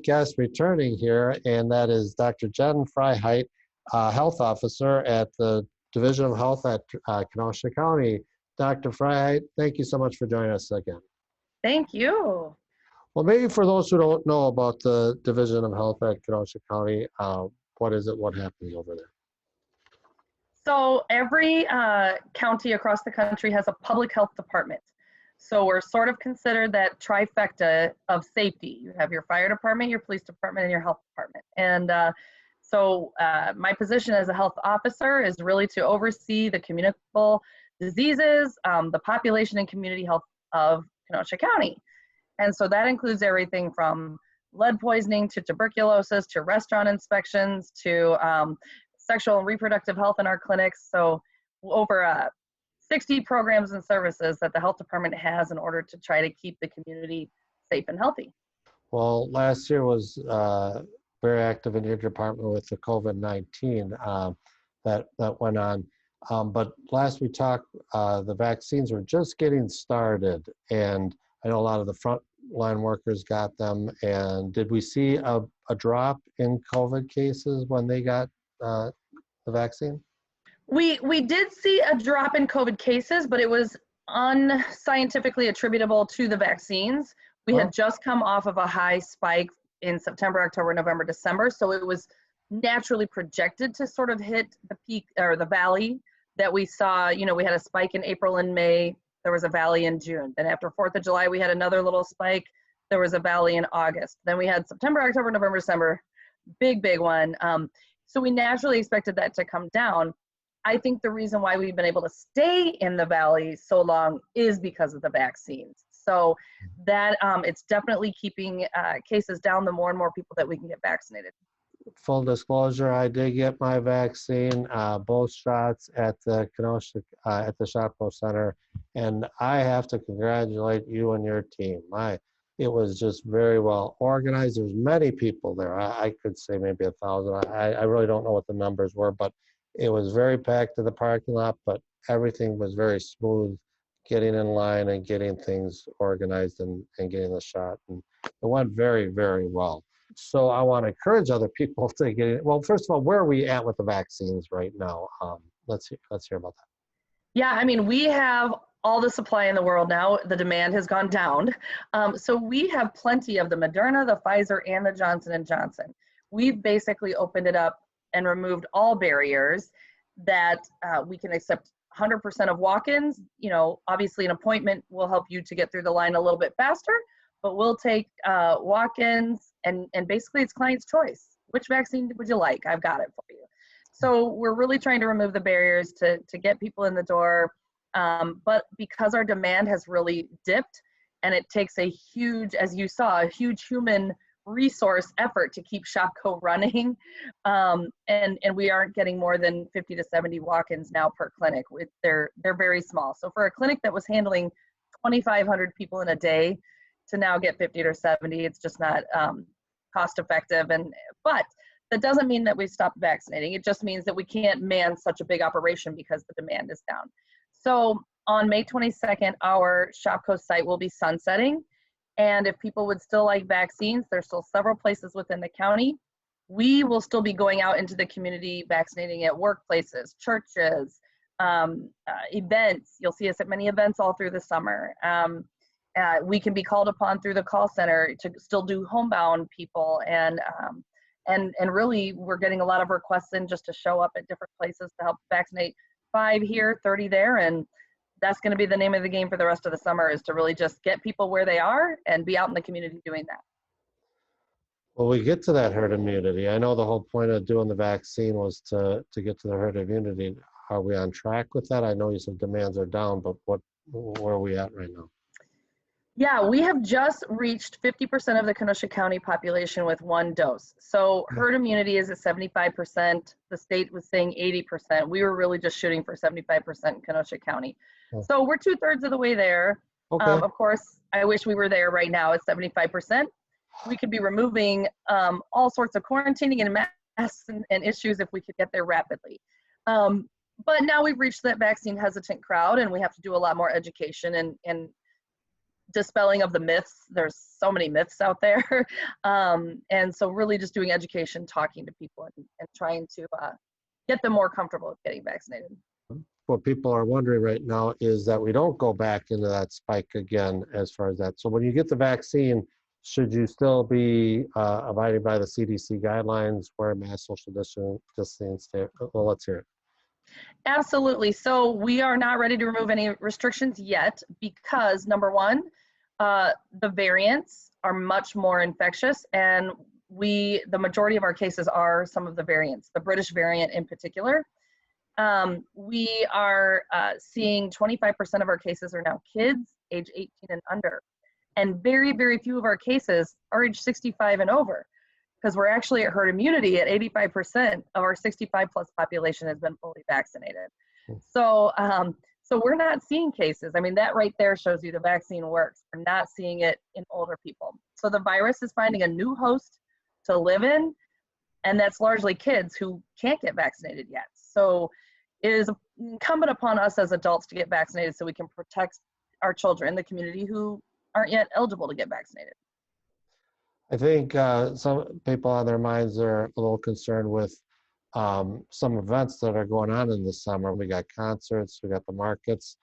guest returning here, and that is Dr. Jen Freiheit, Health Officer at the Division of Health at Kenosha County. Dr. Freiheit, thank you so much for joining us again. Thank you. Well, maybe for those who don't know about the Division of Health at Kenosha County, what is it? What happens over there? So every county across the country has a public health department. So we're sort of considered that trifecta of safety. You have your fire department, your police department, and your health department. And so my position as a health officer is really to oversee the communicable diseases, the population and community health of Kenosha County. And so that includes everything from lead poisoning to tuberculosis to restaurant inspections to sexual and reproductive health in our clinics. So over 60 programs and services that the health department has in order to try to keep the community safe and healthy. Well, last year was very active in your department with the COVID-19 that went on. But last we talked, the vaccines were just getting started, and I know a lot of the frontline workers got them. And did we see a drop in COVID cases when they got the vaccine? We did see a drop in COVID cases, but it was unscientifically attributable to the vaccines. We had just come off of a high spike in September, October, November, December. So it was naturally projected to sort of hit the peak or the valley that we saw. You know, we had a spike in April and May. There was a valley in June. Then after 4th of July, we had another little spike. There was a valley in August. Then we had September, October, November, December, big one. So we naturally expected that to come down. I think the reason why we've been able to stay in the valley so long is because of the vaccines. So that it's definitely keeping cases down the more and more people that we can get vaccinated. Full disclosure, I did get my vaccine, both shots at the Kenosha, at the Shopko Center, and I have to congratulate you and your team. It was just very well organized. There's many people there. I could say maybe 1,000. I really don't know what the numbers were, but it was very packed in the parking lot, but everything was very smooth, getting in line and getting things organized and getting the shot. And it went very, very well. So I want to encourage other people to get it. Well, first of all, where are we at with the vaccines right now? Let's hear about that. Yeah, I mean, we have all the supply in the world now. The demand has gone down. So we have plenty of the Moderna, the Pfizer, and the Johnson & Johnson. We've basically opened it up and removed all barriers that we can accept 100% of walk-ins. You know, obviously an appointment will help you to get through the line a little bit faster, but we'll take walk-ins and basically it's client's choice. Which vaccine would you like? I've got it for you. So we're really trying to remove the barriers to get people in the door. But because our demand has really dipped and it takes a huge, as you saw, a huge human resource effort to keep Shopko running. And we aren't getting more than 50 to 70 walk-ins now per clinic. They're very small. So for a clinic that was handling 2,500 people in a day to now get 50 or 70, it's just not cost effective. But that doesn't mean that we stopped vaccinating. It just means that we can't man such a big operation because the demand is down. So on May 22nd, our Shopko site will be sunsetting. And if people would still like vaccines, there's still several places within the county. We will still be going out into the community, vaccinating at workplaces, churches, events. You'll see us at many events all through the summer. We can be called upon through the call center to still do homebound people. And really, we're getting a lot of requests in just to show up at different places to help vaccinate 5 here, 30 there. And that's going to be the name of the game for the rest of the summer, is to really just get people where they are and be out in the community doing that. Well, we get to that herd immunity. I know the whole point of doing the vaccine was to get to the herd immunity. Are we on track with that? I know you said demands are down, but where are we at right now? Yeah, we have just reached 50% of the Kenosha County population with 1 dose. So herd immunity is at 75%. The state was saying 80%. We were really just shooting for 75% in Kenosha County. So we're 2/3 of the way there. Okay. Of course, I wish we were there right now at 75%. We could be removing all sorts of quarantining and masks and issues if we could get there rapidly. But now we've reached that vaccine hesitant crowd, and we have to do a lot more education and dispelling of the myths. There's so many myths out there. And so really just doing education, talking to people, and trying to get them more comfortable with getting vaccinated. What people are wondering right now is that we don't go back into that spike again as far as that. So when you get the vaccine, should you still be abiding by the CDC guidelines, wear a mask, social distancing, stay? Well, let's hear it. Absolutely. So we are not ready to remove any restrictions yet because, number one, the variants are much more infectious, and the majority of our cases are some of the variants, the British variant in particular. We are seeing 25% of our cases are now kids age 18 and under, and very, very few of our cases are age 65 and over, because we're actually at herd immunity at 85% of our 65 plus population has been fully vaccinated. So, so we're not seeing cases. I mean, that right there shows you the vaccine works. We're not seeing it in older people. So the virus is finding a new host to live in, and that's largely kids who can't get vaccinated yet. So it is incumbent upon us as adults to get vaccinated so we can protect our children, the community who aren't yet eligible to get vaccinated. I think some people on their minds are a little concerned with some events that are going on in the summer. We got concerts, we got the markets.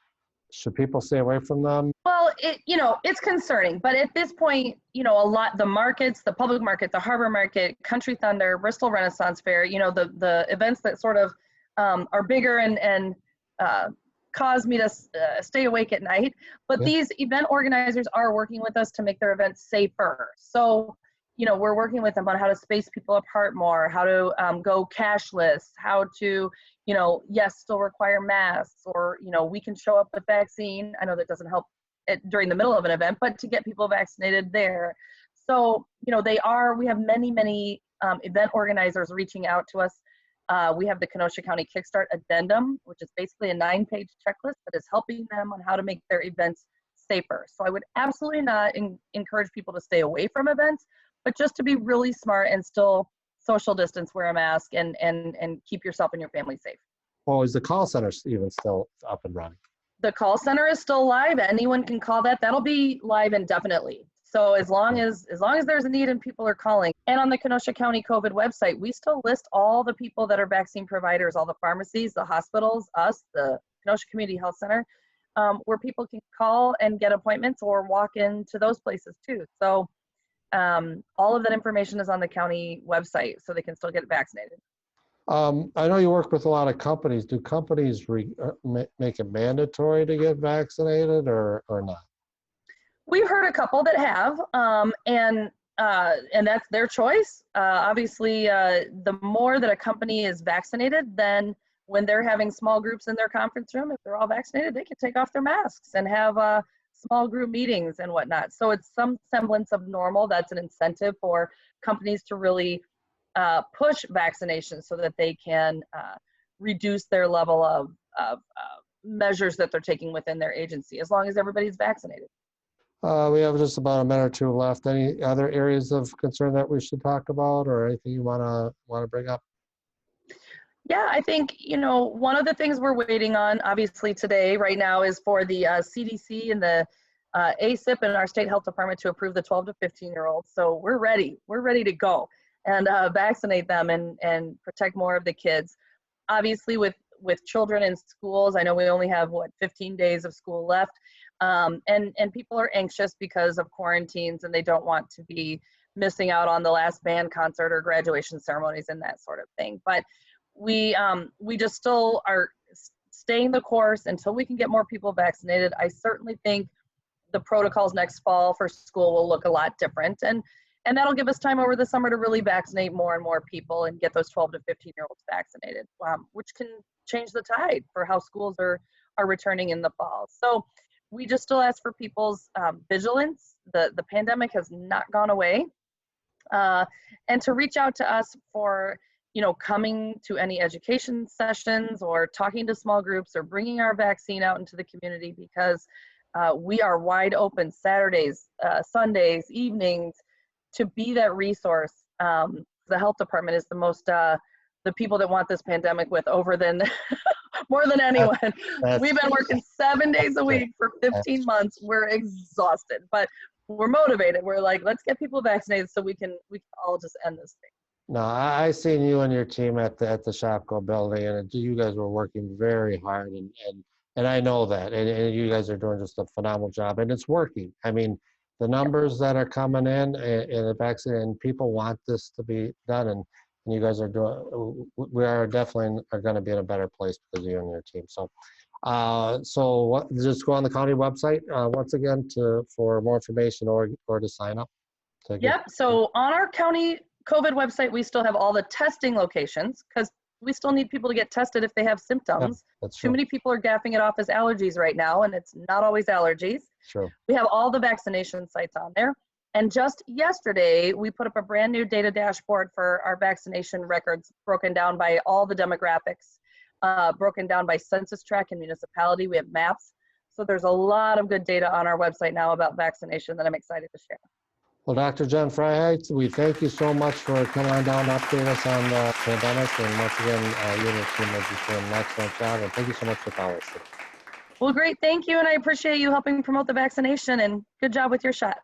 Should people stay away from them? Well, it's concerning, but at this point, the markets, the public market, the Harbor Market, Country Thunder, Bristol Renaissance Fair, the events that sort of are bigger and cause me to stay awake at night. But these event organizers are working with us to make their events safer. So, we're working with them on how to space people apart more, how to go cashless, how to, still require masks, or, we can show up with vaccine. I know that doesn't help during the middle of an event, but to get people vaccinated there. So, we have many, many event organizers reaching out to us. We have the Kenosha County Kickstart Addendum, which is basically a 9-page checklist that is helping them on how to make their events safer. So I would absolutely not encourage people to stay away from events, but just to be really smart and still social distance, wear a mask, and keep yourself and your family safe. Well, is the call center even still up and running? The call center is still live. Anyone can call that. That'll be live indefinitely. So as long as there's a need and people are calling. And on the Kenosha County COVID website, we still list all the people that are vaccine providers, all the pharmacies, the hospitals, us, the Kenosha Community Health Center, where people can call and get appointments or walk into those places too. So all of that information is on the county website, so they can still get vaccinated. I know you work with a lot of companies. Do companies make it mandatory to get vaccinated or not? We've heard a couple that have, and that's their choice. Obviously, the more that a company is vaccinated, then when they're having small groups in their conference room, if they're all vaccinated, they can take off their masks and have small group meetings and whatnot. So it's some semblance of normal. That's an incentive for companies to really push vaccination so that they can reduce their level of measures that they're taking within their agency, as long as everybody's vaccinated. We have just about a minute or two left. Any other areas of concern that we should talk about, or anything you want to bring up? Yeah, I think, one of the things we're waiting on, obviously today, right now, is for the CDC and the ACIP and our state health department to approve the 12 to 15-year-olds. So we're ready to go and vaccinate them and protect more of the kids. Obviously with children in schools, I know we only have 15 days of school left. And people are anxious because of quarantines, and they don't want to be missing out on the last band concert or graduation ceremonies and that sort of thing. But we just still are staying the course until we can get more people vaccinated. I certainly think the protocols next fall for school will look a lot different, and that'll give us time over the summer to really vaccinate more and more people and get those 12 to 15-year-olds vaccinated, which can change the tide for how schools are returning in the fall. So we just still ask for people's vigilance. The pandemic has not gone away, and to reach out to us for coming to any education sessions or talking to small groups or bringing our vaccine out into the community, because we are wide open Saturdays, Sundays, evenings, to be that resource. The health department is the most the people that want this pandemic with over than more than anyone. That's We've been working 7 days a week for 15 months. We're exhausted, but we're motivated. We're like, let's get people vaccinated so we can all just end this thing. No, I seen you and your team at the Shopko building, and you guys were working very hard, and I know that, and you guys are doing just a phenomenal job, and it's working. I mean, the numbers that are coming in and the vaccine, and people want this to be done, and you guys are doing. We are definitely are going to be in a better place because of you and your team. So, just go on the county website once again for more information or to sign up. Yep. So on our county COVID website, we still have all the testing locations because we still need people to get tested if they have symptoms. That's Too true. many people are gapping it off as allergies right now, and it's not always allergies. True. We have all the vaccination sites on there. And just yesterday, we put up a brand new data dashboard for our vaccination records, broken down by all the demographics, broken down by census tract and municipality. We have maps. So there's a lot of good data on our website now about vaccination that I'm excited to share. Well, Dr. Jen Freiheit, we thank you so much for coming on down to update us on the pandemic. And once again, you and your team are just doing an excellent job. And thank you so much for calling us today. Well, great. Thank you. And I appreciate you helping promote the vaccination, and good job with your shot.